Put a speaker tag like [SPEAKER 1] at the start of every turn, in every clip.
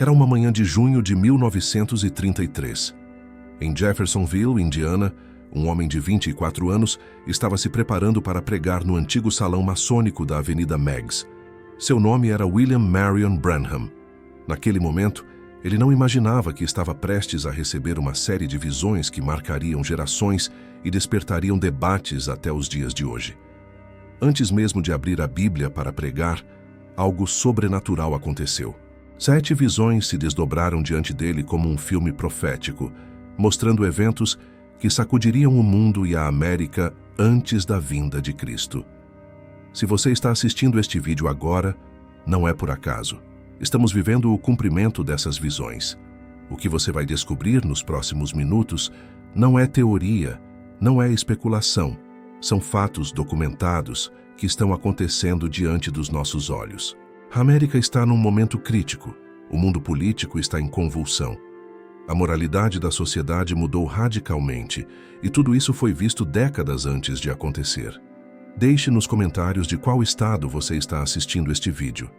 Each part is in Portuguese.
[SPEAKER 1] Era uma manhã de junho de 1933. Em Jeffersonville, Indiana, um homem de 24 anos estava se preparando para pregar no antigo salão maçônico da Avenida Meigs. Seu nome era William Marion Branham. Naquele momento, ele não imaginava que estava prestes a receber uma série de visões que marcariam gerações e despertariam debates até os dias de hoje. Antes mesmo de abrir a Bíblia para pregar, algo sobrenatural aconteceu. 7 visões se desdobraram diante dele como um filme profético, mostrando eventos que sacudiriam o mundo e a América antes da vinda de Cristo. Se você está assistindo este vídeo agora, não é por acaso. Estamos vivendo o cumprimento dessas visões. O que você vai descobrir nos próximos minutos não é teoria, não é especulação. São fatos documentados que estão acontecendo diante dos nossos olhos. A América está num momento crítico. O mundo político está em convulsão. A moralidade da sociedade mudou radicalmente e tudo isso foi visto décadas antes de acontecer. Deixe nos comentários de qual estado você está assistindo este vídeo.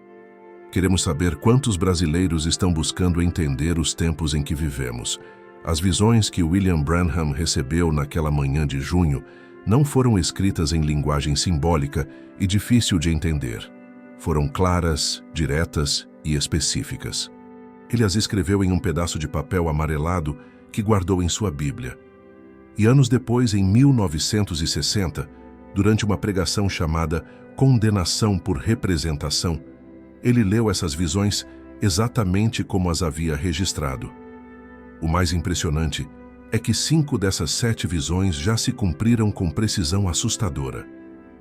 [SPEAKER 1] Queremos saber quantos brasileiros estão buscando entender os tempos em que vivemos. As visões que William Branham recebeu naquela manhã de junho não foram escritas em linguagem simbólica e difícil de entender. Foram claras, diretas e específicas. Ele as escreveu em um pedaço de papel amarelado que guardou em sua Bíblia. E anos depois, em 1960, durante uma pregação chamada Condenação por Representação, ele leu essas visões exatamente como as havia registrado. O mais impressionante é que 5 dessas 7 visões já se cumpriram com precisão assustadora.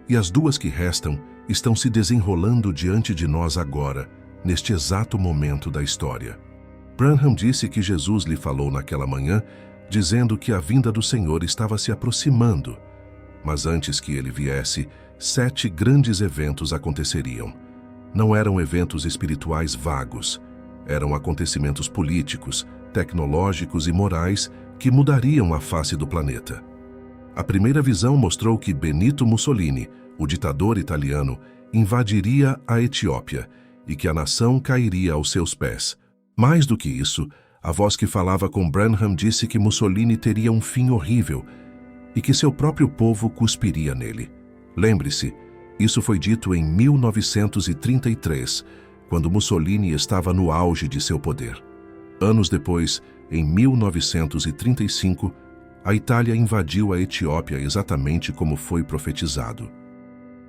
[SPEAKER 1] E as 2 que restam estão se desenrolando diante de nós agora, neste exato momento da história. Branham disse que Jesus lhe falou naquela manhã, dizendo que a vinda do Senhor estava se aproximando. Mas antes que ele viesse, 7 grandes eventos aconteceriam. Não eram eventos espirituais vagos, eram acontecimentos políticos, tecnológicos e morais que mudariam a face do planeta. A primeira visão mostrou que Benito Mussolini, o ditador italiano, invadiria a Etiópia e que a nação cairia aos seus pés. Mais do que isso, a voz que falava com Branham disse que Mussolini teria um fim horrível e que seu próprio povo cuspiria nele. Lembre-se, isso foi dito em 1933, quando Mussolini estava no auge de seu poder. Anos depois, em 1935, a Itália invadiu a Etiópia exatamente como foi profetizado.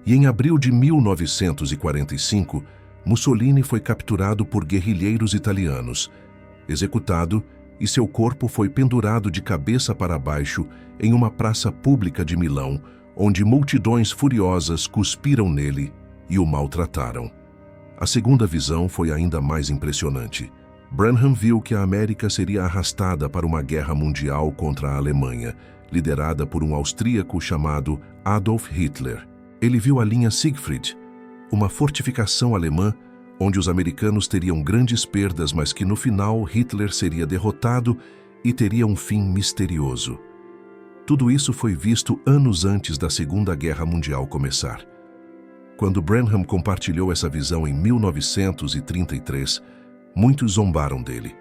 [SPEAKER 1] E em abril de 1945, Mussolini foi capturado por guerrilheiros italianos, executado e seu corpo foi pendurado de cabeça para baixo em uma praça pública de Milão, onde multidões furiosas cuspiram nele e o maltrataram. A segunda visão foi ainda mais impressionante. Branham viu que a América seria arrastada para uma guerra mundial contra a Alemanha, liderada por um austríaco chamado Adolf Hitler. Ele viu a linha Siegfried, uma fortificação alemã onde os americanos teriam grandes perdas, mas que no final Hitler seria derrotado e teria um fim misterioso. Tudo isso foi visto anos antes da Segunda Guerra Mundial começar. Quando Branham compartilhou essa visão em 1933, muitos zombaram dele.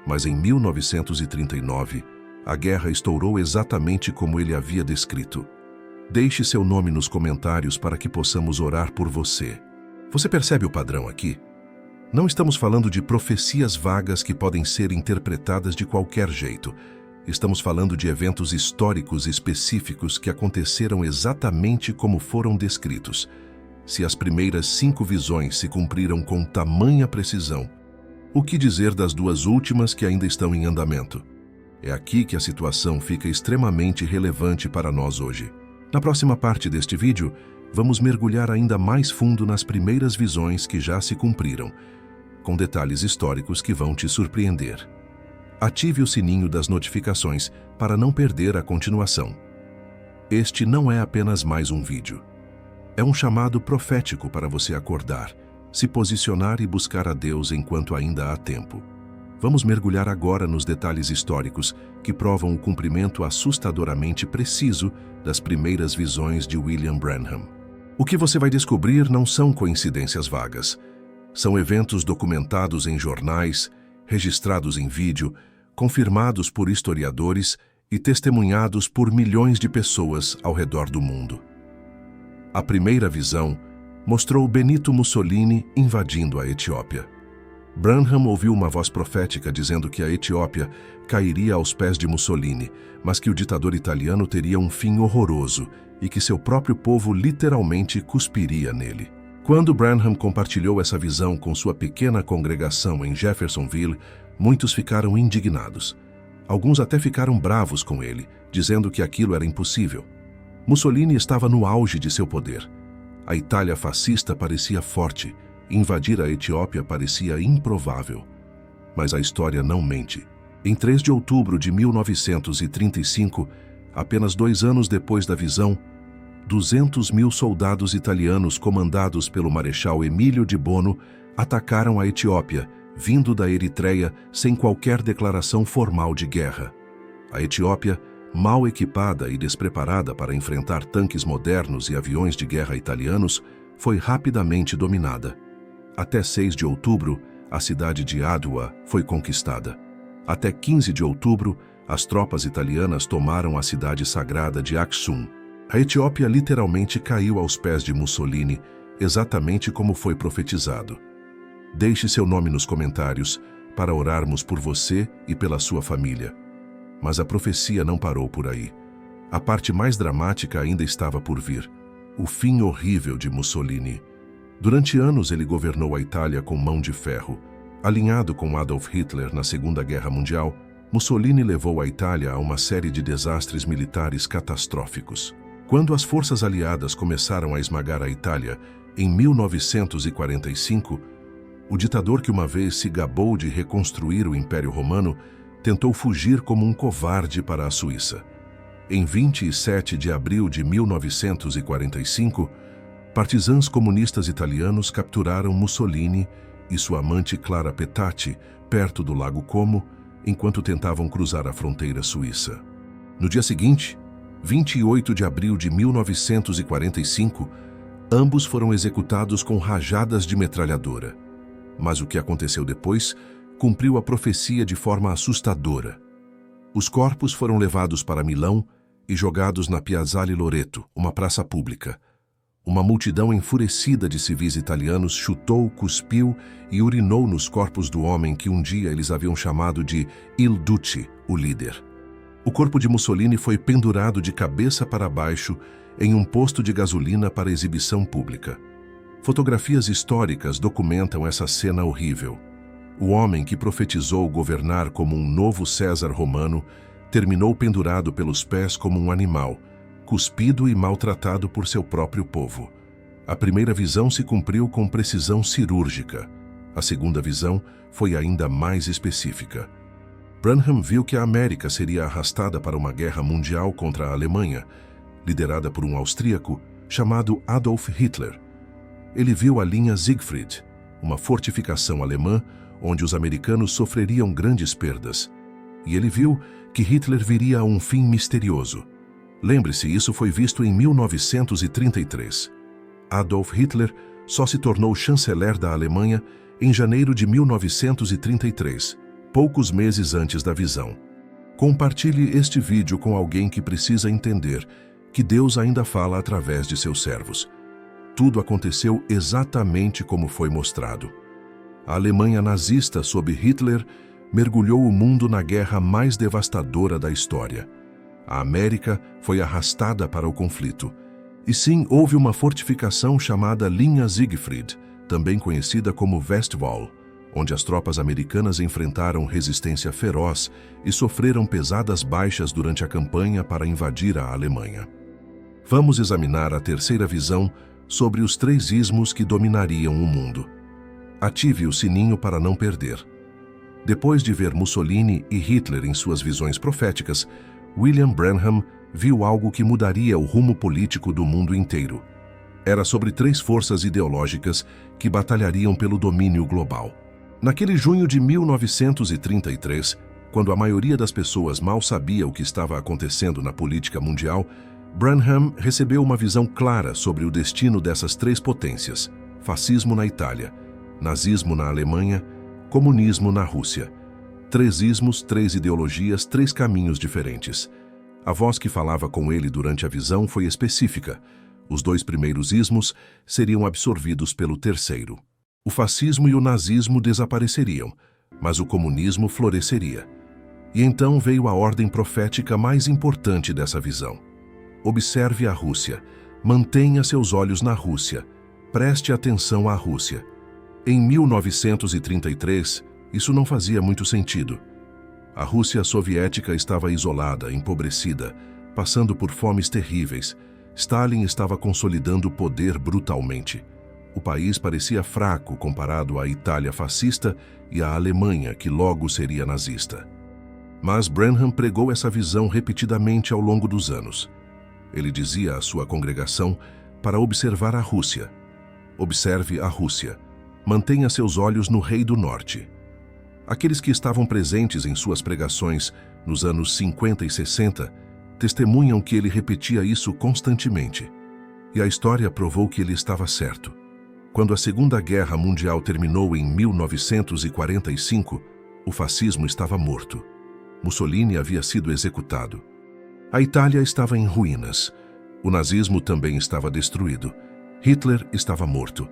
[SPEAKER 1] Mas em 1939, a guerra estourou exatamente como ele havia descrito. Deixe seu nome nos comentários para que possamos orar por você. Você percebe o padrão aqui? Não estamos falando de profecias vagas que podem ser interpretadas de qualquer jeito. Estamos falando de eventos históricos específicos que aconteceram exatamente como foram descritos. Se as primeiras 5 visões se cumpriram com tamanha precisão, o que dizer das 2 últimas que ainda estão em andamento? É aqui que a situação fica extremamente relevante para nós hoje. Na próxima parte deste vídeo, vamos mergulhar ainda mais fundo nas primeiras visões que já se cumpriram, com detalhes históricos que vão te surpreender. Ative o sininho das notificações para não perder a continuação. Este não é apenas mais um vídeo. É um chamado profético para você acordar, se posicionar e buscar a Deus enquanto ainda há tempo. Vamos mergulhar agora nos detalhes históricos que provam o cumprimento assustadoramente preciso das primeiras visões de William Branham. O que você vai descobrir não são coincidências vagas. São eventos documentados em jornais, registrados em vídeo, confirmados por historiadores e testemunhados por milhões de pessoas ao redor do mundo. A primeira visão mostrou Benito Mussolini invadindo a Etiópia. Branham ouviu uma voz profética dizendo que a Etiópia cairia aos pés de Mussolini, mas que o ditador italiano teria um fim horroroso e que seu próprio povo literalmente cuspiria nele. Quando Branham compartilhou essa visão com sua pequena congregação em Jeffersonville, muitos ficaram indignados. Alguns até ficaram bravos com ele, dizendo que aquilo era impossível. Mussolini estava no auge de seu poder. A Itália fascista parecia forte. Invadir a Etiópia parecia improvável. Mas a história não mente. Em 3 de outubro de 1935, apenas 2 anos depois da visão, 200.000 soldados italianos comandados pelo Marechal Emílio de Bono atacaram a Etiópia, vindo da Eritreia sem qualquer declaração formal de guerra. A Etiópia, mal equipada e despreparada para enfrentar tanques modernos e aviões de guerra italianos, foi rapidamente dominada. Até 6 de outubro, a cidade de Adwa foi conquistada. Até 15 de outubro, as tropas italianas tomaram a cidade sagrada de Aksum. A Etiópia literalmente caiu aos pés de Mussolini, exatamente como foi profetizado. Deixe seu nome nos comentários para orarmos por você e pela sua família. Mas a profecia não parou por aí. A parte mais dramática ainda estava por vir. O fim horrível de Mussolini. Durante anos ele governou a Itália com mão de ferro. Alinhado com Adolf Hitler na Segunda Guerra Mundial, Mussolini levou a Itália a uma série de desastres militares catastróficos. Quando as forças aliadas começaram a esmagar a Itália, em 1945, o ditador que uma vez se gabou de reconstruir o Império Romano tentou fugir como um covarde para a Suíça. Em 27 de abril de 1945, partisãs comunistas italianos capturaram Mussolini e sua amante Clara Petacci perto do Lago Como, enquanto tentavam cruzar a fronteira suíça. No dia seguinte, 28 de abril de 1945, ambos foram executados com rajadas de metralhadora. Mas o que aconteceu depois cumpriu a profecia de forma assustadora. Os corpos foram levados para Milão e jogados na Piazzale Loreto, uma praça pública. Uma multidão enfurecida de civis italianos chutou, cuspiu e urinou nos corpos do homem que um dia eles haviam chamado de Il Duce, o líder. O corpo de Mussolini foi pendurado de cabeça para baixo em um posto de gasolina para exibição pública. Fotografias históricas documentam essa cena horrível. O homem que profetizou governar como um novo César romano terminou pendurado pelos pés como um animal, cuspido e maltratado por seu próprio povo. A primeira visão se cumpriu com precisão cirúrgica. A segunda visão foi ainda mais específica. Branham viu que a América seria arrastada para uma guerra mundial contra a Alemanha, liderada por um austríaco chamado Adolf Hitler. Ele viu a linha Siegfried, uma fortificação alemã onde os americanos sofreriam grandes perdas. E ele viu que Hitler viria a um fim misterioso. Lembre-se, isso foi visto em 1933. Adolf Hitler só se tornou chanceler da Alemanha em janeiro de 1933, poucos meses antes da visão. Compartilhe este vídeo com alguém que precisa entender que Deus ainda fala através de seus servos. Tudo aconteceu exatamente como foi mostrado. A Alemanha nazista sob Hitler mergulhou o mundo na guerra mais devastadora da história. A América foi arrastada para o conflito. E sim, houve uma fortificação chamada Linha Siegfried, também conhecida como Westwall, onde as tropas americanas enfrentaram resistência feroz e sofreram pesadas baixas durante a campanha para invadir a Alemanha. Vamos examinar a terceira visão sobre os 3 ismos que dominariam o mundo. Ative o sininho para não perder. Depois de ver Mussolini e Hitler em suas visões proféticas, William Branham viu algo que mudaria o rumo político do mundo inteiro. Era sobre 3 forças ideológicas que batalhariam pelo domínio global. Naquele junho de 1933, quando a maioria das pessoas mal sabia o que estava acontecendo na política mundial, Branham recebeu uma visão clara sobre o destino dessas 3 potências: fascismo na Itália, nazismo na Alemanha, comunismo na Rússia. 3 ismos, 3 ideologias, 3 caminhos diferentes. A voz que falava com ele durante a visão foi específica. Os 2 primeiros ismos seriam absorvidos pelo terceiro. O fascismo e o nazismo desapareceriam, mas o comunismo floresceria. E então veio a ordem profética mais importante dessa visão. Observe a Rússia. Mantenha seus olhos na Rússia. Preste atenção à Rússia. Em 1933, isso não fazia muito sentido. A Rússia soviética estava isolada, empobrecida, passando por fomes terríveis. Stalin estava consolidando o poder brutalmente. O país parecia fraco comparado à Itália fascista e à Alemanha, que logo seria nazista. Mas Branham pregou essa visão repetidamente ao longo dos anos. Ele dizia à sua congregação para observar a Rússia. Observe a Rússia. Mantenha seus olhos no Rei do Norte. Aqueles que estavam presentes em suas pregações nos anos 50 e 60 testemunham que ele repetia isso constantemente. E a história provou que ele estava certo. Quando a Segunda Guerra Mundial terminou em 1945, o fascismo estava morto. Mussolini havia sido executado. A Itália estava em ruínas. O nazismo também estava destruído. Hitler estava morto.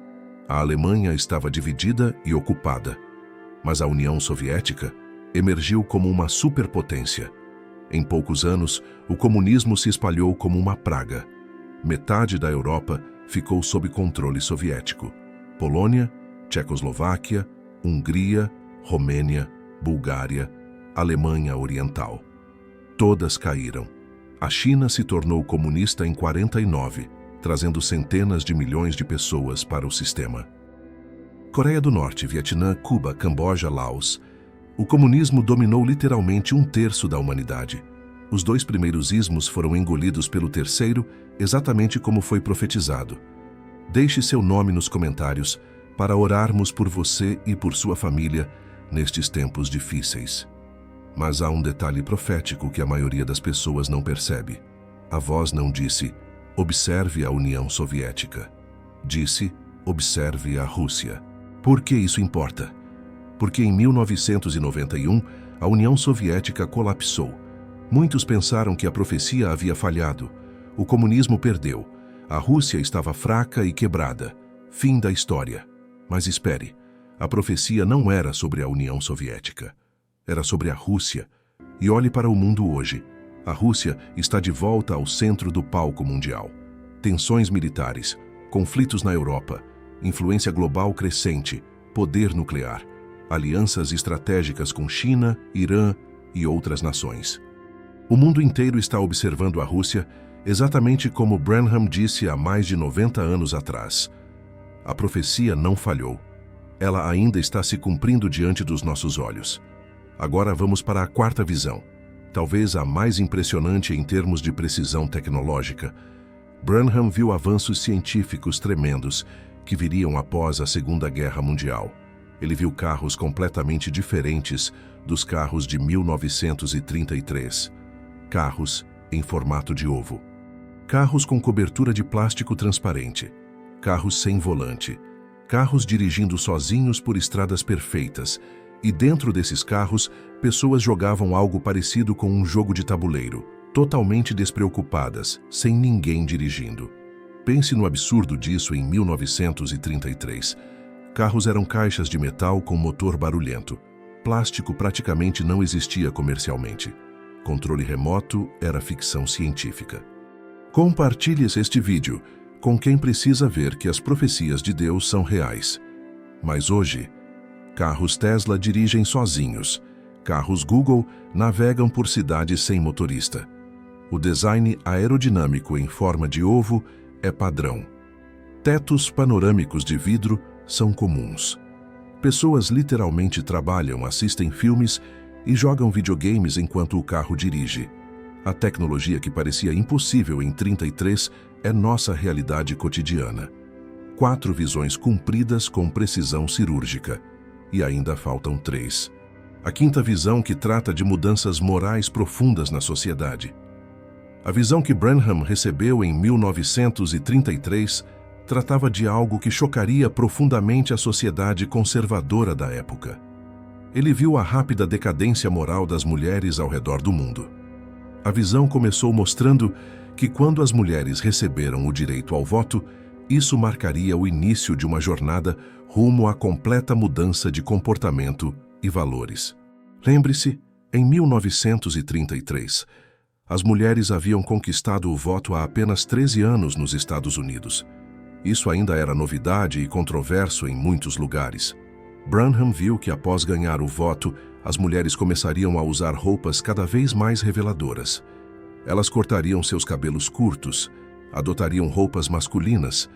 [SPEAKER 1] A Alemanha estava dividida e ocupada. Mas a União Soviética emergiu como uma superpotência. Em poucos anos, o comunismo se espalhou como uma praga. Metade da Europa ficou sob controle soviético. Polônia, Tchecoslováquia, Hungria, Romênia, Bulgária, Alemanha Oriental. Todas caíram. A China se tornou comunista em 49, trazendo centenas de milhões de pessoas para o sistema. Coreia do Norte, Vietnã, Cuba, Camboja, Laos. O comunismo dominou literalmente 1/3 da humanidade. Os 2 primeiros ismos foram engolidos pelo terceiro, exatamente como foi profetizado. Deixe seu nome nos comentários para orarmos por você e por sua família nestes tempos difíceis. Mas há um detalhe profético que a maioria das pessoas não percebe. A voz não disse, observe a União Soviética. Disse, observe a Rússia. Por que isso importa? Porque em 1991, a União Soviética colapsou. Muitos pensaram que a profecia havia falhado. O comunismo perdeu. A Rússia estava fraca e quebrada. Fim da história. Mas espere, a profecia não era sobre a União Soviética. Era sobre a Rússia. E olhe para o mundo hoje. A Rússia está de volta ao centro do palco mundial. Tensões militares, conflitos na Europa, influência global crescente, poder nuclear, alianças estratégicas com China, Irã e outras nações. O mundo inteiro está observando a Rússia exatamente como Branham disse há mais de 90 anos atrás. A profecia não falhou. Ela ainda está se cumprindo diante dos nossos olhos. Agora vamos para a 4ª visão, talvez a mais impressionante em termos de precisão tecnológica. Branham viu avanços científicos tremendos que viriam após a Segunda Guerra Mundial. Ele viu carros completamente diferentes dos carros de 1933. Carros em formato de ovo. Carros com cobertura de plástico transparente. Carros sem volante. Carros dirigindo sozinhos por estradas perfeitas. E dentro desses carros, pessoas jogavam algo parecido com um jogo de tabuleiro, totalmente despreocupadas, sem ninguém dirigindo. Pense no absurdo disso em 1933. Carros eram caixas de metal com motor barulhento. Plástico praticamente não existia comercialmente. Controle remoto era ficção científica. Compartilhe este vídeo com quem precisa ver que as profecias de Deus são reais. Mas hoje, carros Tesla dirigem sozinhos. Carros Google navegam por cidades sem motorista. O design aerodinâmico em forma de ovo é padrão. Tetos panorâmicos de vidro são comuns. Pessoas literalmente trabalham, assistem filmes e jogam videogames enquanto o carro dirige. A tecnologia que parecia impossível em 33 é nossa realidade cotidiana. 4 visões cumpridas com precisão cirúrgica. E ainda faltam 3. A 5ª visão que trata de mudanças morais profundas na sociedade. A visão que Branham recebeu em 1933 tratava de algo que chocaria profundamente a sociedade conservadora da época. Ele viu a rápida decadência moral das mulheres ao redor do mundo. A visão começou mostrando que quando as mulheres receberam o direito ao voto, isso marcaria o início de uma jornada rumo à completa mudança de comportamento e valores. Lembre-se, em 1933, as mulheres haviam conquistado o voto há apenas 13 anos nos Estados Unidos. Isso ainda era novidade e controverso em muitos lugares. Branham viu que após ganhar o voto, as mulheres começariam a usar roupas cada vez mais reveladoras. Elas cortariam seus cabelos curtos, adotariam roupas masculinas,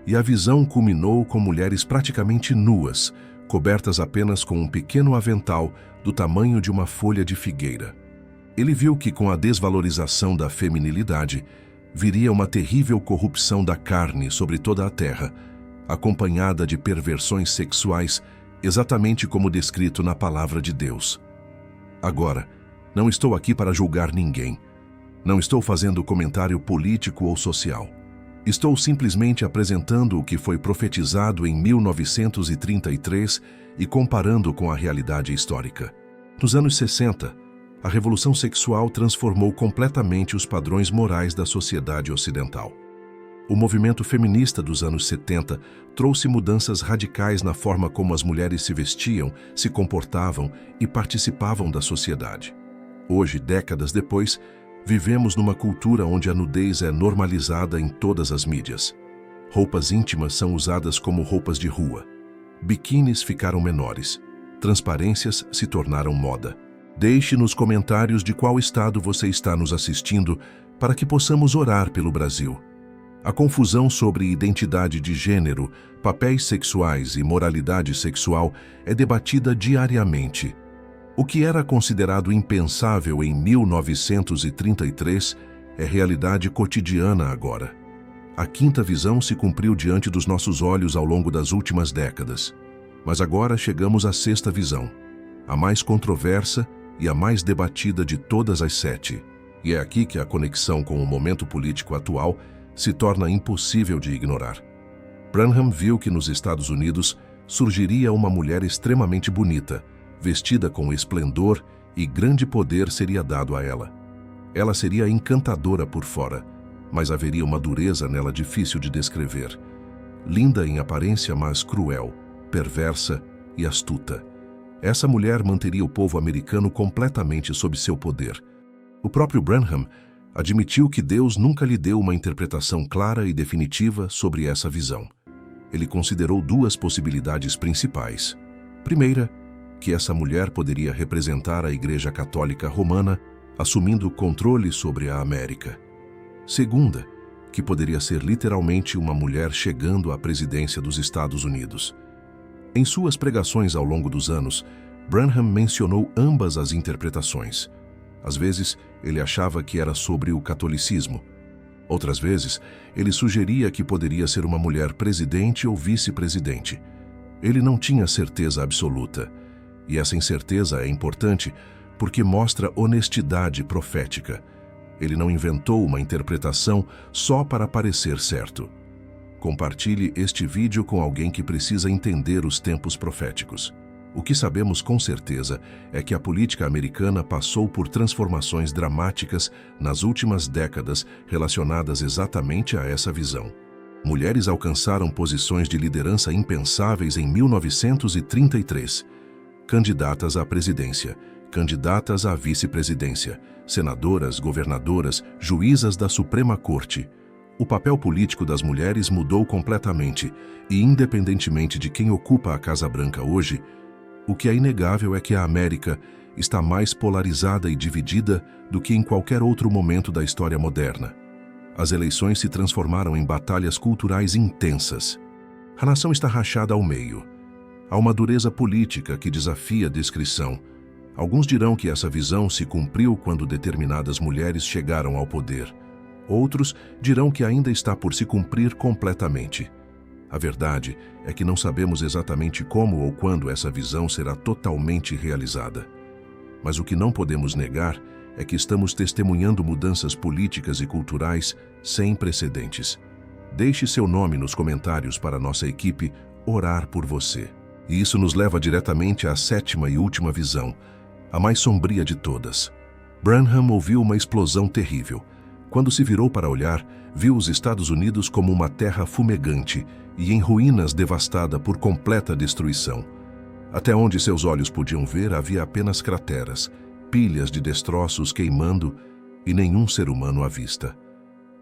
[SPEAKER 1] e a visão culminou com mulheres praticamente nuas, cobertas apenas com um pequeno avental do tamanho de uma folha de figueira. Ele viu que com a desvalorização da feminilidade, viria uma terrível corrupção da carne sobre toda a terra, acompanhada de perversões sexuais, exatamente como descrito na palavra de Deus. Agora, não estou aqui para julgar ninguém. Não estou fazendo comentário político ou social. Estou simplesmente apresentando o que foi profetizado em 1933 e comparando com a realidade histórica. Nos anos 60, a revolução sexual transformou completamente os padrões morais da sociedade ocidental. O movimento feminista dos anos 70 trouxe mudanças radicais na forma como as mulheres se vestiam, se comportavam e participavam da sociedade. Hoje, décadas depois, vivemos numa cultura onde a nudez é normalizada em todas as mídias. Roupas íntimas são usadas como roupas de rua. Biquínis ficaram menores. Transparências se tornaram moda. Deixe nos comentários de qual estado você está nos assistindo para que possamos orar pelo Brasil. A confusão sobre identidade de gênero, papéis sexuais e moralidade sexual é debatida diariamente. O que era considerado impensável em 1933 é realidade cotidiana agora. A quinta visão se cumpriu diante dos nossos olhos ao longo das últimas décadas. Mas agora chegamos à sexta visão, a mais controversa e a mais debatida de todas as 7. E é aqui que a conexão com o momento político atual se torna impossível de ignorar. Branham viu que nos Estados Unidos surgiria uma mulher extremamente bonita, vestida com esplendor, e grande poder seria dado a ela. Ela seria encantadora por fora, mas haveria uma dureza nela difícil de descrever. Linda em aparência, mas cruel, perversa e astuta. Essa mulher manteria o povo americano completamente sob seu poder. O próprio Branham admitiu que Deus nunca lhe deu uma interpretação clara e definitiva sobre essa visão. Ele considerou 2 possibilidades principais. Primeira, que essa mulher poderia representar a Igreja Católica Romana, assumindo controle sobre a América. Segunda, que poderia ser literalmente uma mulher chegando à presidência dos Estados Unidos. Em suas pregações ao longo dos anos, Branham mencionou ambas as interpretações. Às vezes, ele achava que era sobre o catolicismo. Outras vezes, ele sugeria que poderia ser uma mulher presidente ou vice-presidente. Ele não tinha certeza absoluta. E essa incerteza é importante porque mostra honestidade profética. Ele não inventou uma interpretação só para parecer certo. Compartilhe este vídeo com alguém que precisa entender os tempos proféticos. O que sabemos com certeza é que a política americana passou por transformações dramáticas nas últimas décadas relacionadas exatamente a essa visão. Mulheres alcançaram posições de liderança impensáveis em 1933. Candidatas à presidência, candidatas à vice-presidência, senadoras, governadoras, juízas da Suprema Corte. O papel político das mulheres mudou completamente e, independentemente de quem ocupa a Casa Branca hoje, o que é inegável é que a América está mais polarizada e dividida do que em qualquer outro momento da história moderna. As eleições se transformaram em batalhas culturais intensas. A nação está rachada ao meio. Há uma dureza política que desafia a descrição. Alguns dirão que essa visão se cumpriu quando determinadas mulheres chegaram ao poder. Outros dirão que ainda está por se cumprir completamente. A verdade é que não sabemos exatamente como ou quando essa visão será totalmente realizada. Mas o que não podemos negar é que estamos testemunhando mudanças políticas e culturais sem precedentes. Deixe seu nome nos comentários para nossa equipe orar por você. E isso nos leva diretamente à sétima e última visão, a mais sombria de todas. Branham ouviu uma explosão terrível. Quando se virou para olhar, viu os Estados Unidos como uma terra fumegante e em ruínas, devastada por completa destruição. Até onde seus olhos podiam ver, havia apenas crateras, pilhas de destroços queimando e nenhum ser humano à vista.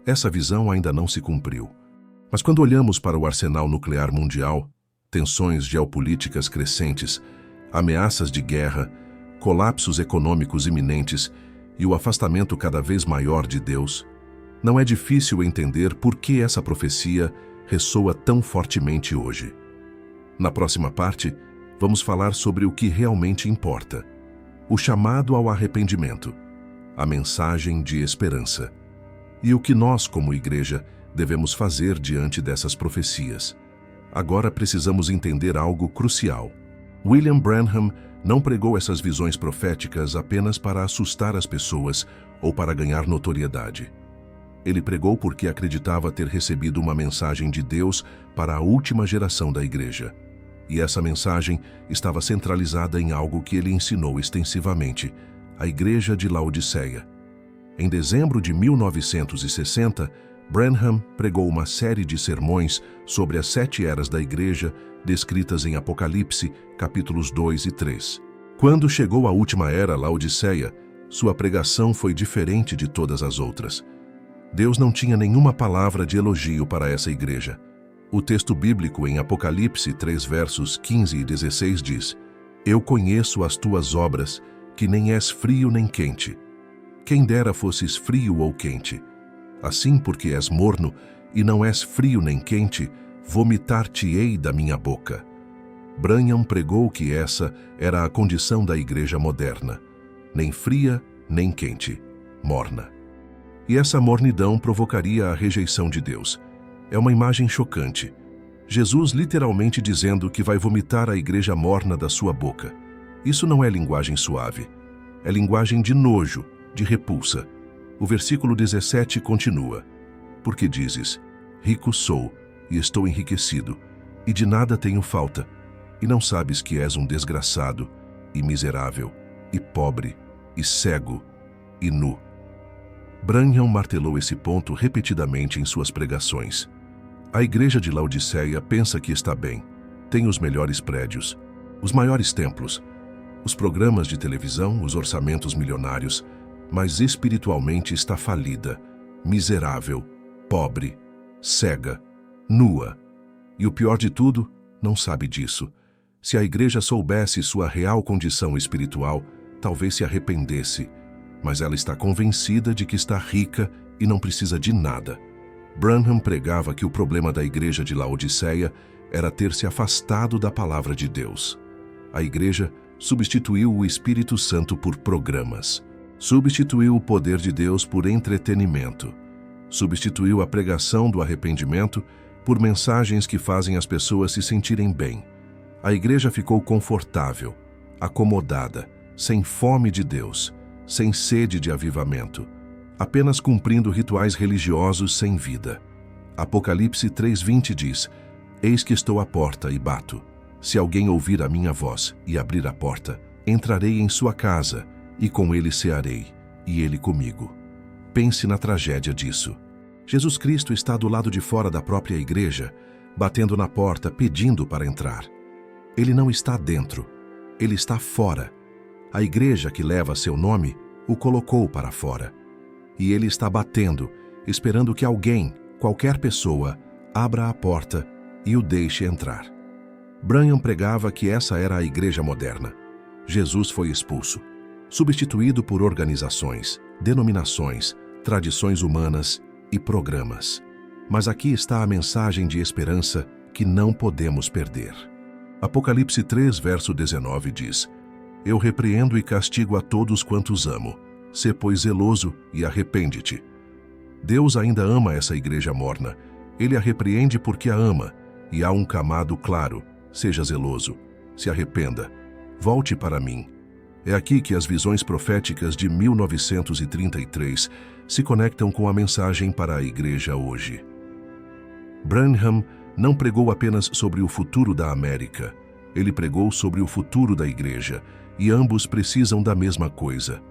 [SPEAKER 1] Essa visão ainda não se cumpriu. Mas quando olhamos para o arsenal nuclear mundial, tensões geopolíticas crescentes, ameaças de guerra, colapsos econômicos iminentes e o afastamento cada vez maior de Deus, não é difícil entender por que essa profecia ressoa tão fortemente hoje. Na próxima parte, vamos falar sobre o que realmente importa: o chamado ao arrependimento, a mensagem de esperança e o que nós, como igreja, devemos fazer diante dessas profecias. Agora precisamos entender algo crucial. William Branham não pregou essas visões proféticas apenas para assustar as pessoas ou para ganhar notoriedade. Ele pregou porque acreditava ter recebido uma mensagem de Deus para a última geração da igreja. E essa mensagem estava centralizada em algo que ele ensinou extensivamente: a Igreja de Laodiceia. Em dezembro de 1960, Branham pregou uma série de sermões sobre as 7 eras da igreja descritas em Apocalipse, capítulos 2 e 3. Quando chegou a última era, Laodiceia, sua pregação foi diferente de todas as outras. Deus não tinha nenhuma palavra de elogio para essa igreja. O texto bíblico em Apocalipse 3, versos 15 e 16 diz: Eu conheço as tuas obras, que nem és frio nem quente. Quem dera fosses frio ou quente. Assim, porque és morno e não és frio nem quente, vomitar-te-ei da minha boca. Branham pregou que essa era a condição da igreja moderna: nem fria, nem quente, morna. E essa mornidão provocaria a rejeição de Deus. É uma imagem chocante. Jesus literalmente dizendo que vai vomitar a igreja morna da sua boca. Isso não é linguagem suave. É linguagem de nojo, de repulsa. O versículo 17 continua: Porque dizes, rico sou, e estou enriquecido, e de nada tenho falta, e não sabes que és um desgraçado, e miserável, e pobre, e cego, e nu. Branham martelou esse ponto repetidamente em suas pregações. A igreja de Laodiceia pensa que está bem, tem os melhores prédios, os maiores templos, os programas de televisão, os orçamentos milionários, mas espiritualmente está falida, miserável, pobre, cega, nua. E o pior de tudo, não sabe disso. Se a igreja soubesse sua real condição espiritual, talvez se arrependesse, mas ela está convencida de que está rica e não precisa de nada. Branham pregava que o problema da igreja de Laodiceia era ter se afastado da palavra de Deus. A igreja substituiu o Espírito Santo por programas. Substituiu o poder de Deus por entretenimento. Substituiu a pregação do arrependimento por mensagens que fazem as pessoas se sentirem bem. A igreja ficou confortável, acomodada, sem fome de Deus, sem sede de avivamento, apenas cumprindo rituais religiosos sem vida. Apocalipse 3:20 diz: Eis que estou à porta e bato. Se alguém ouvir a minha voz e abrir a porta, entrarei em sua casa, e com ele cearei, e ele comigo. Pense na tragédia disso. Jesus Cristo está do lado de fora da própria igreja, batendo na porta, pedindo para entrar. Ele não está dentro, ele está fora. A igreja que leva seu nome o colocou para fora. E ele está batendo, esperando que alguém, qualquer pessoa, abra a porta e o deixe entrar. Branham pregava que essa era a igreja moderna. Jesus foi expulso, substituído por organizações, denominações, tradições humanas e programas. Mas aqui está a mensagem de esperança que não podemos perder. Apocalipse 3, verso 19 diz: Eu repreendo e castigo a todos quantos amo. Sê, pois, zeloso e arrepende-te. Deus ainda ama essa igreja morna. Ele a repreende porque a ama, e há um chamado claro: seja zeloso, se arrependa, volte para mim. É aqui que as visões proféticas de 1933 se conectam com a mensagem para a igreja hoje. Branham não pregou apenas sobre o futuro da América. ele pregou sobre o futuro da igreja, e ambos precisam da mesma coisa: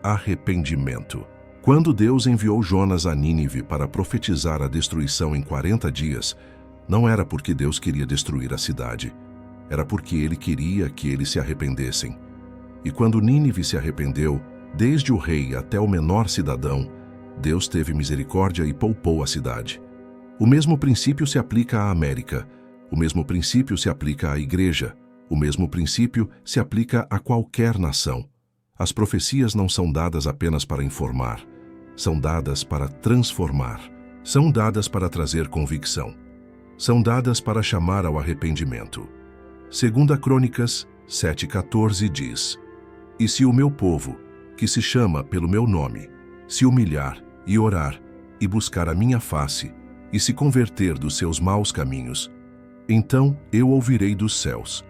[SPEAKER 1] arrependimento. Quando Deus enviou Jonas a Nínive para profetizar a destruição em 40 dias, não era porque Deus queria destruir a cidade, era porque ele queria que eles se arrependessem. E quando Nínive se arrependeu, desde o rei até o menor cidadão, Deus teve misericórdia e poupou a cidade. O mesmo princípio se aplica à América, o mesmo princípio se aplica à igreja, o mesmo princípio se aplica a qualquer nação. As profecias não são dadas apenas para informar, são dadas para transformar, são dadas para trazer convicção, são dadas para chamar ao arrependimento. 2 Crônicas 7,14 diz: E se o meu povo, que se chama pelo meu nome, se humilhar e orar, e buscar a minha face, e se converter dos seus maus caminhos, então eu ouvirei dos céus,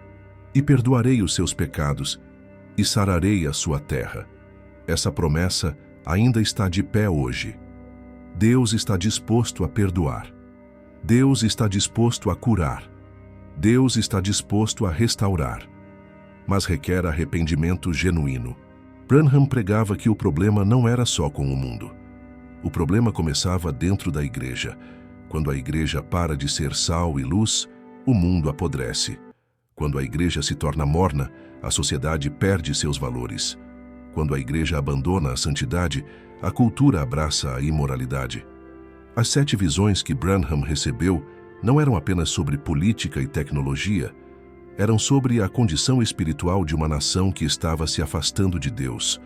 [SPEAKER 1] e perdoarei os seus pecados, e sararei a sua terra. Essa promessa ainda está de pé hoje. Deus está disposto a perdoar. Deus está disposto a curar. Deus está disposto a restaurar. Mas requer arrependimento genuíno. Branham pregava que o problema não era só com o mundo. O problema começava dentro da igreja. Quando a igreja para de ser sal e luz, o mundo apodrece. Quando a igreja se torna morna, a sociedade perde seus valores. Quando a igreja abandona a santidade, a cultura abraça a imoralidade. As 7 visões que Branham recebeu não eram apenas sobre política e tecnologia, eram sobre a condição espiritual de uma nação que estava se afastando de Deus.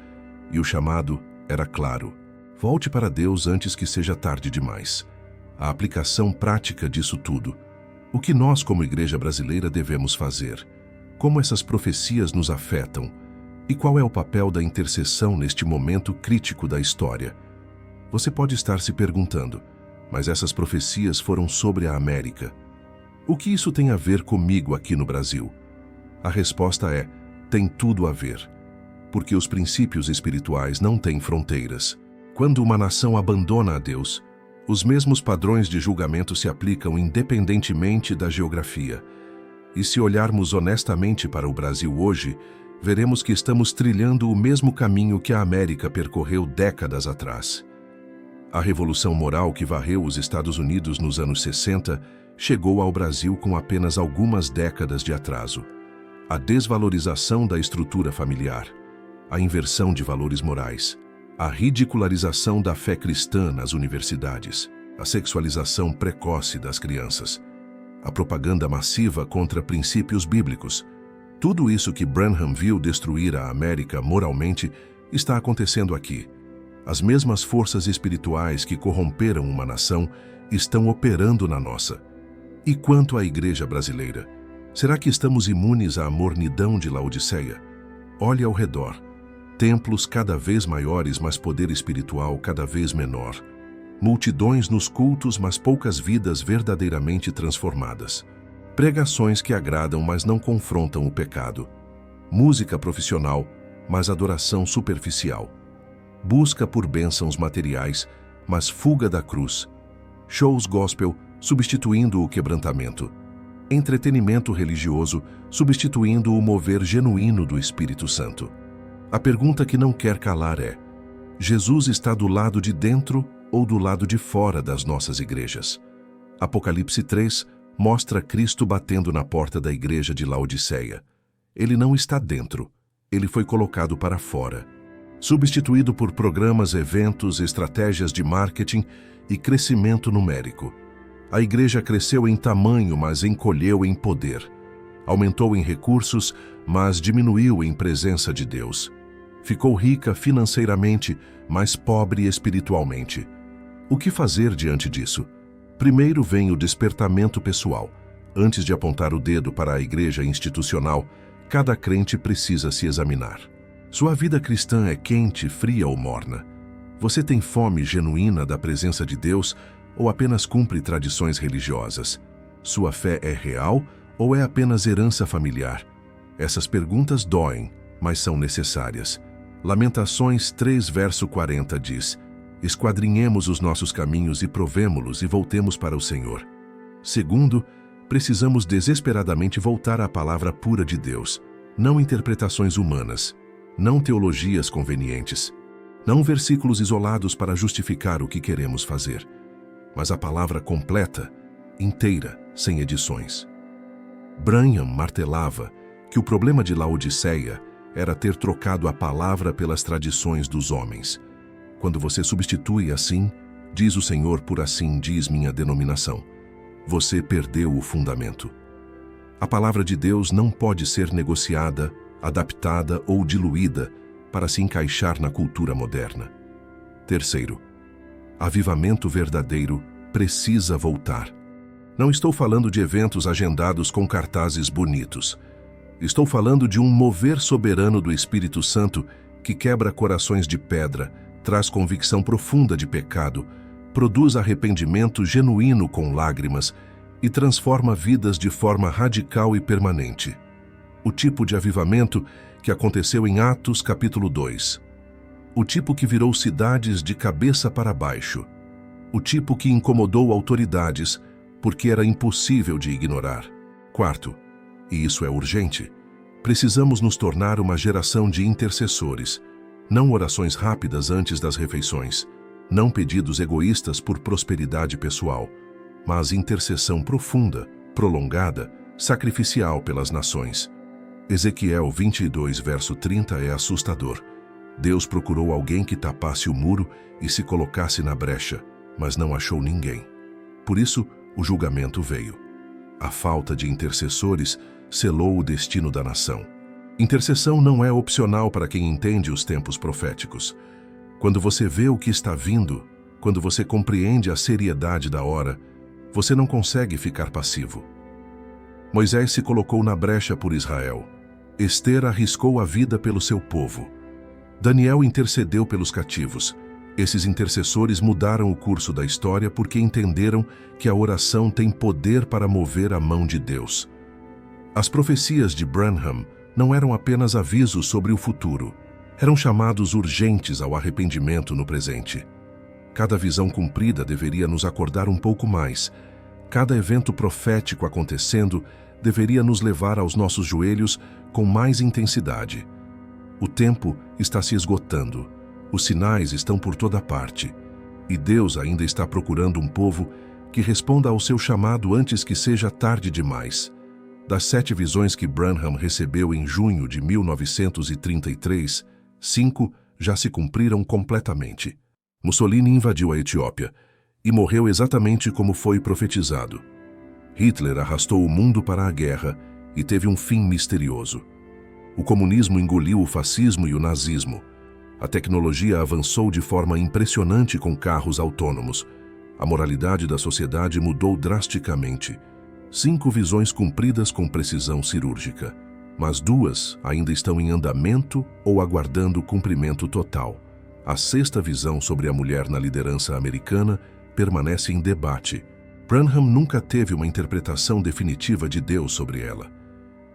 [SPEAKER 1] E o chamado era claro: volte para Deus antes que seja tarde demais. A aplicação prática disso tudo. O que nós, como igreja brasileira, devemos fazer? Como essas profecias nos afetam? E qual é o papel da intercessão neste momento crítico da história? Você pode estar se perguntando: mas essas profecias foram sobre a América. O que isso tem a ver comigo aqui no Brasil? A resposta é: tem tudo a ver. Porque os princípios espirituais não têm fronteiras. Quando uma nação abandona a Deus, os mesmos padrões de julgamento se aplicam independentemente da geografia. E se olharmos honestamente para o Brasil hoje, veremos que estamos trilhando o mesmo caminho que a América percorreu décadas atrás. A revolução moral que varreu os Estados Unidos nos anos 60 chegou ao Brasil com apenas algumas décadas de atraso. A desvalorização da estrutura familiar, a inversão de valores morais, a ridicularização da fé cristã nas universidades, a sexualização precoce das crianças, a propaganda massiva contra princípios bíblicos. Tudo isso que Branham viu destruir a América moralmente está acontecendo aqui. As mesmas forças espirituais que corromperam uma nação estão operando na nossa. E quanto à igreja brasileira? Será que estamos imunes à mornidão de Laodiceia? Olhe ao redor. Templos cada vez maiores, mas poder espiritual cada vez menor. Multidões nos cultos, mas poucas vidas verdadeiramente transformadas. Pregações que agradam, mas não confrontam o pecado. Música profissional, mas adoração superficial. Busca por bênçãos materiais, mas fuga da cruz. Shows gospel, substituindo o quebrantamento. Entretenimento religioso, substituindo o mover genuíno do Espírito Santo. A pergunta que não quer calar é: Jesus está do lado de dentro ou do lado de fora das nossas igrejas? Apocalipse 3 mostra Cristo batendo na porta da igreja de Laodiceia. Ele não está dentro, ele foi colocado para fora. Substituído por programas, eventos, estratégias de marketing e crescimento numérico. A igreja cresceu em tamanho, mas encolheu em poder. Aumentou em recursos, mas diminuiu em presença de Deus. Ficou rica financeiramente, mas pobre espiritualmente. O que fazer diante disso? Primeiro vem o despertamento pessoal. Antes de apontar o dedo para a igreja institucional, cada crente precisa se examinar. Sua vida cristã é quente, fria ou morna? Você tem fome genuína da presença de Deus ou apenas cumpre tradições religiosas? Sua fé é real ou é apenas herança familiar? Essas perguntas doem, mas são necessárias. Lamentações 3, verso 40 diz: esquadrinhemos os nossos caminhos e provemo-los e voltemos para o Senhor. Segundo, precisamos desesperadamente voltar à palavra pura de Deus, não interpretações humanas, não teologias convenientes, não versículos isolados para justificar o que queremos fazer, mas a palavra completa, inteira, sem edições. Branham martelava que o problema de Laodiceia era ter trocado a palavra pelas tradições dos homens. Quando você substitui assim, diz o Senhor, por assim diz minha denominação, você perdeu o fundamento. A palavra de Deus não pode ser negociada, adaptada ou diluída para se encaixar na cultura moderna. Terceiro, avivamento verdadeiro precisa voltar. Não estou falando de eventos agendados com cartazes bonitos. Estou falando de um mover soberano do Espírito Santo que quebra corações de pedra, traz convicção profunda de pecado, produz arrependimento genuíno com lágrimas e transforma vidas de forma radical e permanente. O tipo de avivamento que aconteceu em Atos capítulo 2. O tipo que virou cidades de cabeça para baixo. O tipo que incomodou autoridades porque era impossível de ignorar. Quarto, e isso é urgente, precisamos nos tornar uma geração de intercessores, não orações rápidas antes das refeições, não pedidos egoístas por prosperidade pessoal, mas intercessão profunda, prolongada, sacrificial pelas nações. Ezequiel 22, verso 30 é assustador. Deus procurou alguém que tapasse o muro e se colocasse na brecha, mas não achou ninguém. Por isso, o julgamento veio. A falta de intercessores selou o destino da nação. Intercessão não é opcional para quem entende os tempos proféticos. Quando você vê o que está vindo, quando você compreende a seriedade da hora, você não consegue ficar passivo. Moisés se colocou na brecha por Israel. Ester arriscou a vida pelo seu povo. Daniel intercedeu pelos cativos. Esses intercessores mudaram o curso da história porque entenderam que a oração tem poder para mover a mão de Deus. As profecias de Branham não eram apenas avisos sobre o futuro, eram chamados urgentes ao arrependimento no presente. Cada visão cumprida deveria nos acordar um pouco mais. Cada evento profético acontecendo deveria nos levar aos nossos joelhos com mais intensidade. O tempo está se esgotando. Os sinais estão por toda parte. E Deus ainda está procurando um povo que responda ao seu chamado antes que seja tarde demais. Das 7 visões que Branham recebeu em junho de 1933, 5 já se cumpriram completamente. Mussolini invadiu a Etiópia e morreu exatamente como foi profetizado. Hitler arrastou o mundo para a guerra e teve um fim misterioso. O comunismo engoliu o fascismo e o nazismo. A tecnologia avançou de forma impressionante com carros autônomos. A moralidade da sociedade mudou drasticamente. 5 visões cumpridas com precisão cirúrgica, mas 2 ainda estão em andamento ou aguardando cumprimento total. A 6ª visão sobre a mulher na liderança americana permanece em debate. Branham nunca teve uma interpretação definitiva de Deus sobre ela.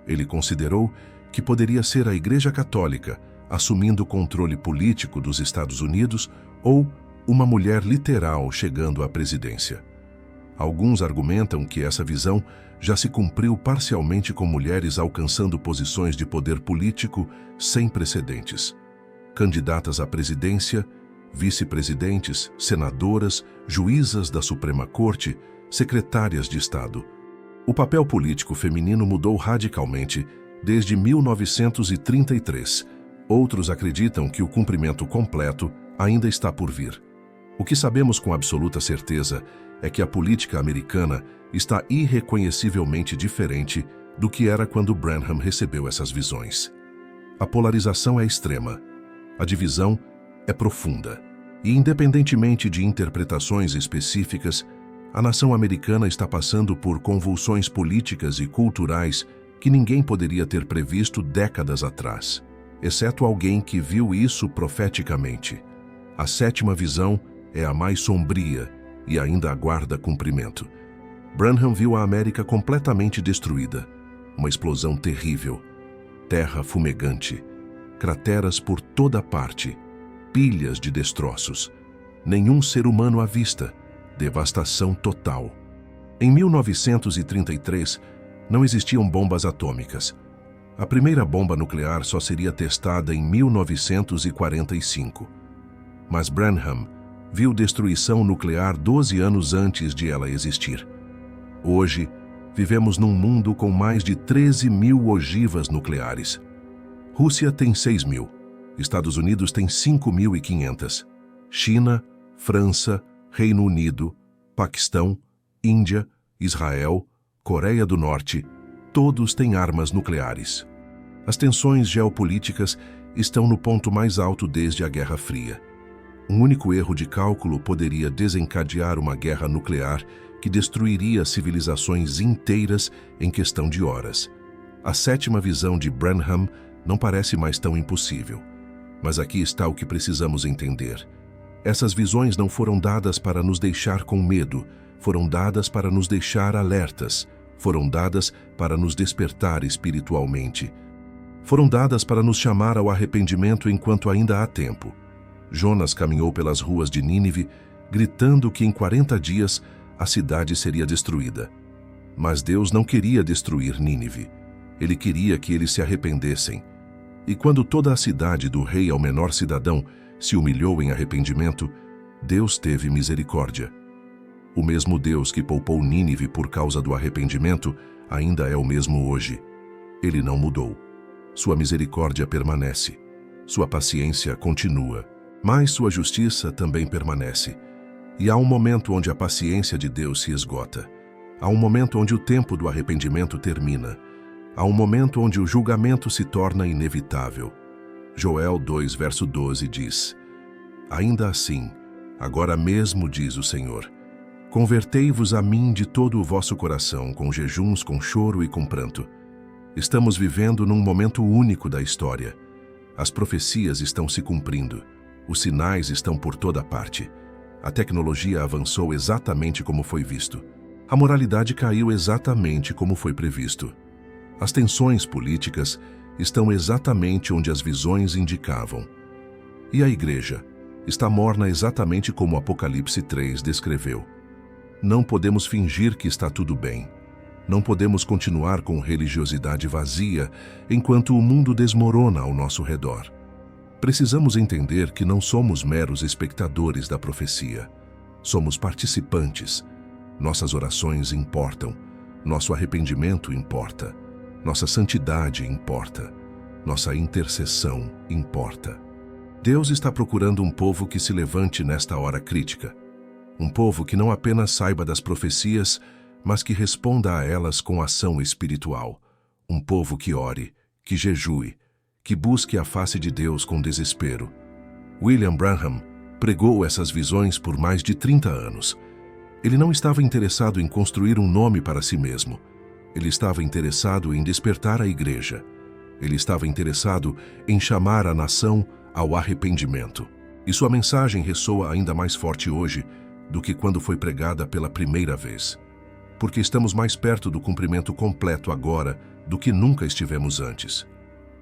[SPEAKER 1] Ele considerou que poderia ser a Igreja Católica, assumindo o controle político dos Estados Unidos, ou uma mulher literal chegando à presidência. Alguns argumentam que essa visão já se cumpriu parcialmente com mulheres alcançando posições de poder político sem precedentes. Candidatas à presidência, vice-presidentes, senadoras, juízas da Suprema Corte, secretárias de Estado. O papel político feminino mudou radicalmente desde 1933. Outros acreditam que o cumprimento completo ainda está por vir. O que sabemos com absoluta certeza é que a política americana está irreconhecivelmente diferente do que era quando Branham recebeu essas visões. A polarização é extrema, a divisão é profunda, e independentemente de interpretações específicas, a nação americana está passando por convulsões políticas e culturais que ninguém poderia ter previsto décadas atrás, exceto alguém que viu isso profeticamente. A 7ª visão é a mais sombria e ainda aguarda cumprimento. Branham viu a América completamente destruída, uma explosão terrível, terra fumegante, crateras por toda parte, pilhas de destroços, nenhum ser humano à vista, devastação total. Em 1933, não existiam bombas atômicas. A primeira bomba nuclear só seria testada em 1945. Mas Branham viu destruição nuclear 12 anos antes de ela existir. Hoje, vivemos num mundo com mais de 13.000 ogivas nucleares. Rússia tem 6.000, Estados Unidos tem 5.500, China, França, Reino Unido, Paquistão, Índia, Israel, Coreia do Norte, todos têm armas nucleares. As tensões geopolíticas estão no ponto mais alto desde a Guerra Fria. Um único erro de cálculo poderia desencadear uma guerra nuclear que destruiria civilizações inteiras em questão de horas. A sétima visão de Branham não parece mais tão impossível. Mas aqui está o que precisamos entender. Essas visões não foram dadas para nos deixar com medo, foram dadas para nos deixar alertas, foram dadas para nos despertar espiritualmente. Foram dadas para nos chamar ao arrependimento enquanto ainda há tempo. Jonas caminhou pelas ruas de Nínive, gritando que em 40 dias a cidade seria destruída. Mas Deus não queria destruir Nínive. Ele queria que eles se arrependessem. E quando toda a cidade, do rei ao menor cidadão, se humilhou em arrependimento, Deus teve misericórdia. O mesmo Deus que poupou Nínive por causa do arrependimento ainda é o mesmo hoje. Ele não mudou. Sua misericórdia permanece. Sua paciência continua. Mas sua justiça também permanece. E há um momento onde a paciência de Deus se esgota. Há um momento onde o tempo do arrependimento termina. Há um momento onde o julgamento se torna inevitável. Joel 2, verso 12 diz: Ainda assim, agora mesmo diz o Senhor, convertei-vos a mim de todo o vosso coração, com jejuns, com choro e com pranto. Estamos vivendo num momento único da história. As profecias estão se cumprindo. Os sinais estão por toda parte. A tecnologia avançou exatamente como foi visto. A moralidade caiu exatamente como foi previsto. As tensões políticas estão exatamente onde as visões indicavam. E a igreja está morna exatamente como o Apocalipse 3 descreveu. Não podemos fingir que está tudo bem. Não podemos continuar com religiosidade vazia enquanto o mundo desmorona ao nosso redor. Precisamos entender que não somos meros espectadores da profecia. Somos participantes. Nossas orações importam. Nosso arrependimento importa. Nossa santidade importa. Nossa intercessão importa. Deus está procurando um povo que se levante nesta hora crítica. Um povo que não apenas saiba das profecias, mas que responda a elas com ação espiritual. Um povo que ore, que jejue, que busque a face de Deus com desespero. William Branham pregou essas visões por mais de 30 anos. Ele não estava interessado em construir um nome para si mesmo. Ele estava interessado em despertar a igreja. Ele estava interessado em chamar a nação ao arrependimento. E sua mensagem ressoa ainda mais forte hoje do que quando foi pregada pela primeira vez. Porque estamos mais perto do cumprimento completo agora do que nunca estivemos antes.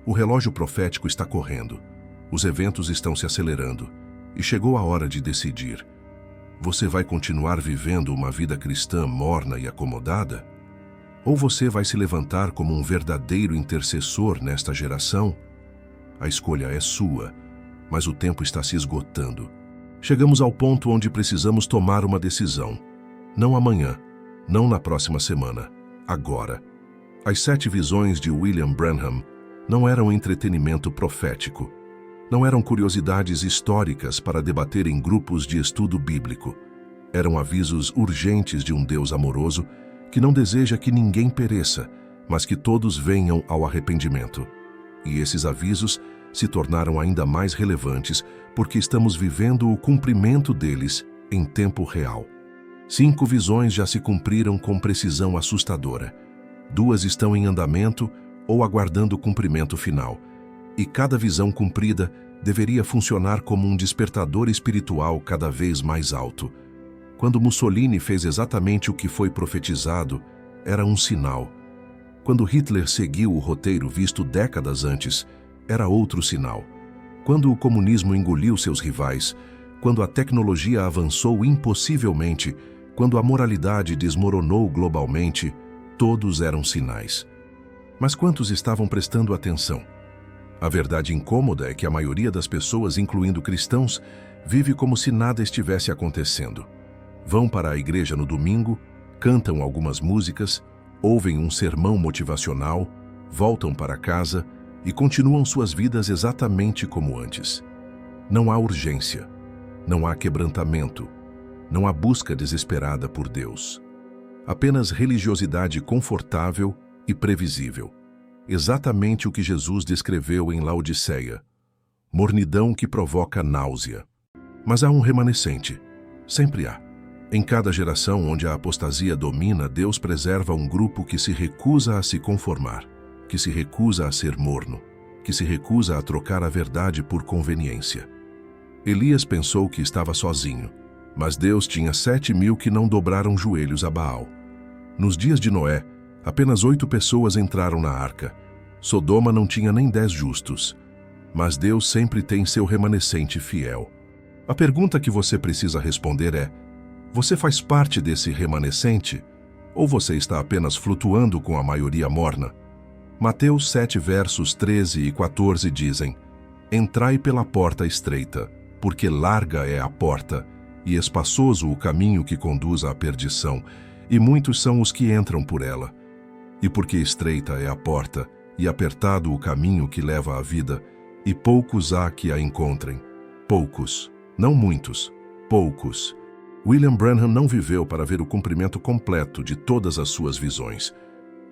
[SPEAKER 1] O relógio profético está correndo. Os eventos estão se acelerando. E chegou a hora de decidir. Você vai continuar vivendo uma vida cristã morna e acomodada? Ou você vai se levantar como um verdadeiro intercessor nesta geração? A escolha é sua, mas o tempo está se esgotando. Chegamos ao ponto onde precisamos tomar uma decisão. Não amanhã, não na próxima semana, agora. As 7 visões de William Branham não eram entretenimento profético. Não eram curiosidades históricas para debater em grupos de estudo bíblico. Eram avisos urgentes de um Deus amoroso que não deseja que ninguém pereça, mas que todos venham ao arrependimento. E esses avisos se tornaram ainda mais relevantes porque estamos vivendo o cumprimento deles em tempo real. 5 visões já se cumpriram com precisão assustadora. 2 estão em andamento ou aguardando o cumprimento final. E cada visão cumprida deveria funcionar como um despertador espiritual cada vez mais alto. Quando Mussolini fez exatamente o que foi profetizado, era um sinal. Quando Hitler seguiu o roteiro visto décadas antes, era outro sinal. Quando o comunismo engoliu seus rivais, quando a tecnologia avançou impossivelmente, Quando a moralidade desmoronou globalmente, todos eram sinais. Mas quantos estavam prestando atenção? A verdade incômoda é que a maioria das pessoas, incluindo cristãos, vive como se nada estivesse acontecendo. Vão para a igreja no domingo, cantam algumas músicas, ouvem um sermão motivacional, voltam para casa e continuam suas vidas exatamente como antes. Não há urgência, não há quebrantamento, não há busca desesperada por Deus. Apenas religiosidade confortável e previsível. Exatamente o que Jesus descreveu em Laodiceia. Mornidão que provoca náusea. Mas há um remanescente. Sempre há. Em cada geração onde a apostasia domina, Deus preserva um grupo que se recusa a se conformar, que se recusa a ser morno, que se recusa a trocar a verdade por conveniência. Elias pensou que estava sozinho, mas Deus tinha 7.000 que não dobraram joelhos a Baal. Nos dias de Noé, apenas 8 pessoas entraram na arca. Sodoma não tinha nem 10 justos. Mas Deus sempre tem seu remanescente fiel. A pergunta que você precisa responder é: você faz parte desse remanescente? Ou você está apenas flutuando com a maioria morna? Mateus 7, versos 13 e 14 dizem: Entrai pela porta estreita, porque larga é a porta, e espaçoso o caminho que conduz à perdição, e muitos são os que entram por ela. E porque estreita é a porta, e apertado o caminho que leva à vida, e poucos há que a encontrem. Poucos, não muitos, poucos. William Branham não viveu para ver o cumprimento completo de todas as suas visões.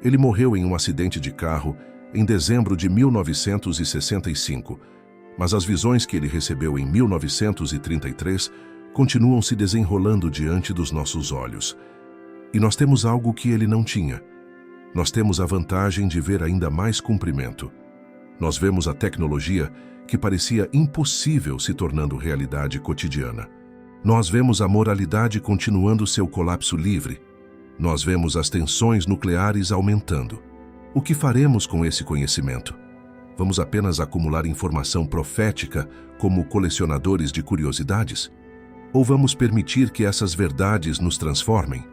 [SPEAKER 1] Ele morreu em um acidente de carro em dezembro de 1965, mas as visões que ele recebeu em 1933 continuam se desenrolando diante dos nossos olhos. E nós temos algo que ele não tinha. Nós temos a vantagem de ver ainda mais cumprimento. Nós vemos a tecnologia que parecia impossível se tornando realidade cotidiana. Nós vemos a moralidade continuando seu colapso livre. Nós vemos as tensões nucleares aumentando. O que faremos com esse conhecimento? Vamos apenas acumular informação profética como colecionadores de curiosidades? Ou vamos permitir que essas verdades nos transformem?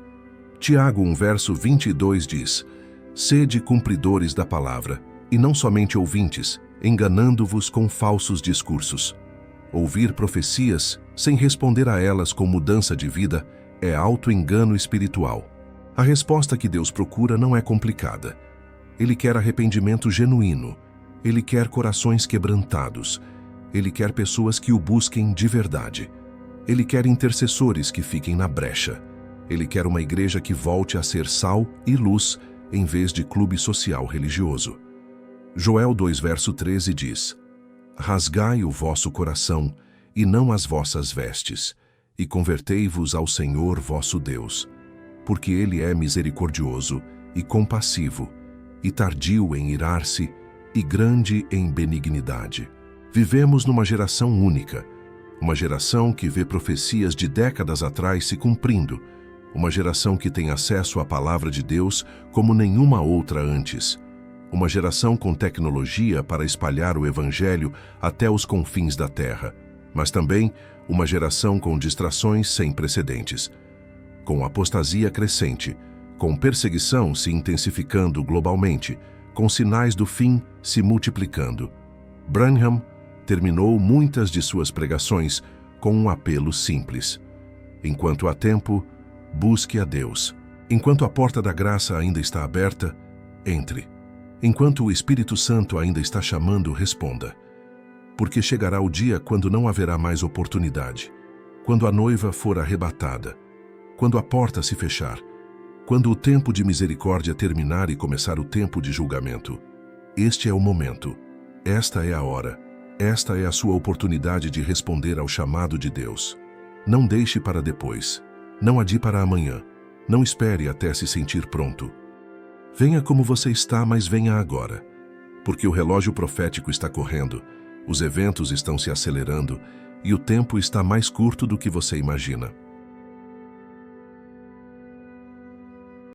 [SPEAKER 1] Tiago 1, verso 22 diz: Sede cumpridores da palavra, e não somente ouvintes, enganando-vos com falsos discursos. Ouvir profecias, sem responder a elas com mudança de vida, é auto-engano espiritual. A resposta que Deus procura não é complicada. Ele quer arrependimento genuíno. Ele quer corações quebrantados. Ele quer pessoas que o busquem de verdade. Ele quer intercessores que fiquem na brecha. Ele quer uma igreja que volte a ser sal e luz, em vez de clube social religioso. Joel 2, verso 13 diz: Rasgai o vosso coração, e não as vossas vestes, e convertei-vos ao Senhor vosso Deus, porque Ele é misericordioso e compassivo, e tardio em irar-se, e grande em benignidade. Vivemos numa geração única, uma geração que vê profecias de décadas atrás se cumprindo, uma geração que tem acesso à palavra de Deus como nenhuma outra antes, uma geração com tecnologia para espalhar o Evangelho até os confins da terra, mas também uma geração com distrações sem precedentes, com apostasia crescente, com perseguição se intensificando globalmente, com sinais do fim se multiplicando. Branham terminou muitas de suas pregações com um apelo simples: enquanto há tempo, busque a Deus. Enquanto a porta da graça ainda está aberta, entre. Enquanto o Espírito Santo ainda está chamando, responda. Porque chegará o dia quando não haverá mais oportunidade, quando a noiva for arrebatada, quando a porta se fechar, quando o tempo de misericórdia terminar e começar o tempo de julgamento. Este é o momento, esta é a hora, esta é a sua oportunidade de responder ao chamado de Deus. Não deixe para depois, não adie para amanhã, não espere até se sentir pronto. Venha como você está, mas venha agora, porque o relógio profético está correndo, os eventos estão se acelerando e o tempo está mais curto do que você imagina.